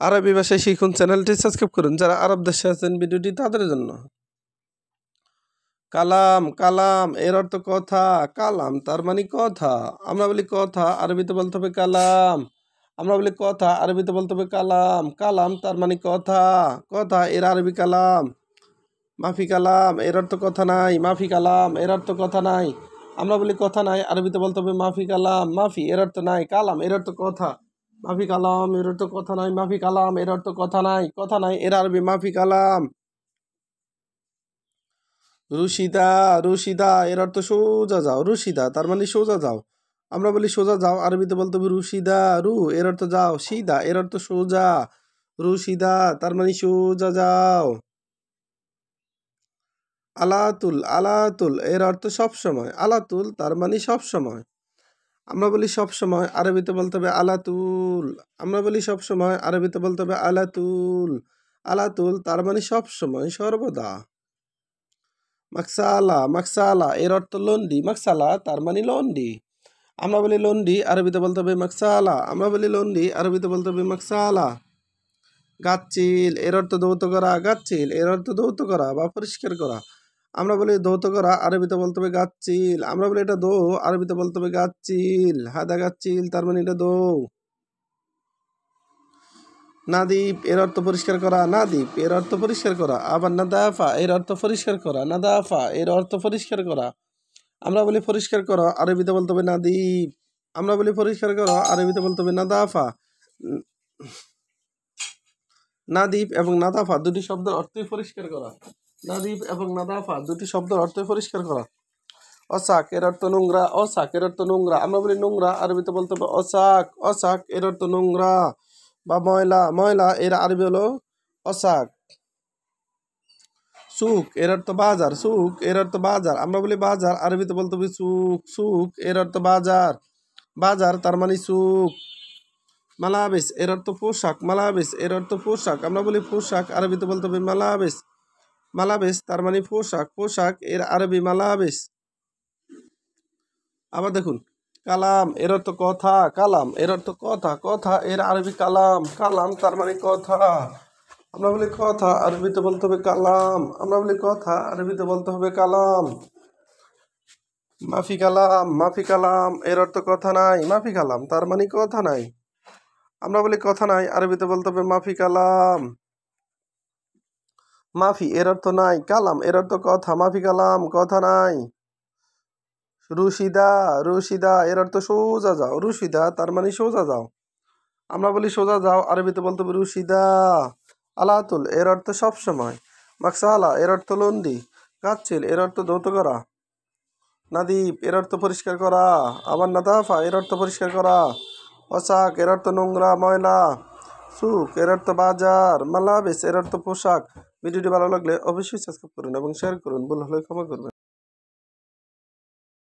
আরবি ভাষায় শিখুন চ্যানেলটি সাবস্ক্রাইব করুন। যারা আরব দেশে আছেন ভিডিওটি তাদের জন্য। কালাম কালাম এর অর্থ কথা। কালাম তার মানে কথা। আমরা বলি কথা, আরবিতে বলতে হবে কালাম। আমরা বলি কথা, আরবিতে বলতে হবে কালাম। কালাম তার মানে কথা। কথা এর আরবি কালাম। মাফি কালাম এর অর্থ কথা নাই। মাফি কালাম এর অর্থ কথা নাই। আমরা বলি কথা নাই, আরবিতে বলতে হবে মাফি কালাম। মাফি এর অর্থ নাই, কালাম এর অর্থ কথা। মাফি কালাম এর অর্থ কথা নাই। মাফি কালাম এর অর্থ কথা নাই। কথা নাই এর আরবি মাফি কালাম। রুশিদা রুশিদা এর অর্থ সোজা যাও। রুশিদা তার মানে সোজা যাও। আমরা বলি সোজা যাও, আরবিতে বলতে হবে রুশিদা। রু এর অর্থ যাও। সিদা এর অর্থ সোজা। রুশিদা তার মানে সোজা যাও। আলাতুল আলাতুল এর অর্থ সবসময়। আলাতুল তার মানে সবসময়। আমরা বলি সবসময়, আরবিতে বলতে হবে আলাতুল। আমরা বলি সবসময়, আরবিতে বলতে হবে আলাতুল। আলাতুল তার মানে সবসময়, সর্বদা। মাকসালা মাকসালা এর অর্থ লন্ডি। মাকসালা তার মানে লন্ডি। আমরা বলি লন্ডি, আরবিতে বলতে হবে মাকসালা। আমরা বলি লন্ডি, আরবিতে বলতে হবে মাকসালা। গাচ্ছিল এর অর্থ ধৌত করা। গাচ্ছিল এর অর্থ ধৌত করা বা পরিষ্কার করা। আমরা বলি ধৌত করা, আরবিতে বলতে হবে গাচ্ছিল। আমরা বলি এটা দো, আরবিতে বলতে হবে গাচ্ছিল। হাদা গাচ্ছিল তার মানে এটা দো। নাদিপ এর অর্থ পরিষ্কার করা। নাদিপ এর অর্থ পরিষ্কার করা। আবার নাদাফা এর অর্থ পরিষ্কার করা। নাদাফা এর অর্থ পরিষ্কার করা। আমরা বলি পরিষ্কার করো, আরবিতে বলতে হবে নাদিপ। আমরা বলি পরিষ্কার করো, আরবিতে বলতে হবে নাদাফা। নাদিপ এবং নাদাফা দুটি শব্দের অর্থই পরিষ্কার করা। নাদিপ এবং নাদাফা দুটি শব্দের অর্থই পরিষ্কার করা। অসাক এর অর্থ নোংরা। অসাক এর অর্থ নোংরা। আমরা বলি নোংরা, আরবিতে বলতে হবে অসাক। অসাক এর অর্থ নোংরা বা ময়লা। ময়লা এর আরবি হলো অসাক। সুক এর অর্থ বাজার। সুক এর অর্থ বাজার। আমরা বলি বাজার, আরবিতে বলতে হবে সুক। সুক এর অর্থ বাজার। বাজার তার মানে সুক। মালাবেস এর অর্থ পোশাক। মালাবেস এর অর্থ পোশাক। আমরা বলি পোশাক, আরবিতে বলতে হবে মালাবেস। মালাবেস তার মানে পোশাক। পোশাক এর আরবি মালাবেস। আবার দেখুন, কালাম এর অর্থ কথা। কালাম এর অর্থ কথা। কথা এর আরবি কালাম। কালাম তার মানে কথা। আমরা বলি কথা, আরবিতে বলতে হবে কালাম। আমরা বলি কথা, আরবিতে বলতে হবে কালাম। মাফি কালাম মাফি কালাম এর অর্থ কথা নাই। মাফি কালাম তার মানে কথা নাই। আমরা বলি কথা নাই, আরবিতে বলতে হবে মাফি কালাম। মাফি এর অর্থ নাই। কালাম এর অর্থ কথা। মাফি কালাম কথা নাই। রুশিদা রুশিদা এর অর্থ সোজা যাও। রুশিদা তার মানে সোজা যাও। আমরা বলি সোজা যাও, আরবিতে বলতে হবে রুশিদা। আলাতুল এর অর্থ সবসময়। মাকসালা এর অর্থ লন্ডি। গাচ্ছিল এর অর্থ ধৌত করা। নাদিপ এর অর্থ পরিষ্কার করা। আবার নাদাফা এর অর্থ পরিষ্কার করা। অসাক এর অর্থ নোংরা, ময়লা। সুক এর অর্থ বাজার। মালাবেস এর অর্থ পোশাক। ভিডিওটি ভালো লাগলে অবশ্যই সাবস্ক্রাইব করুন এবং শেয়ার করুন। ভুল হলে ক্ষমা করবেন।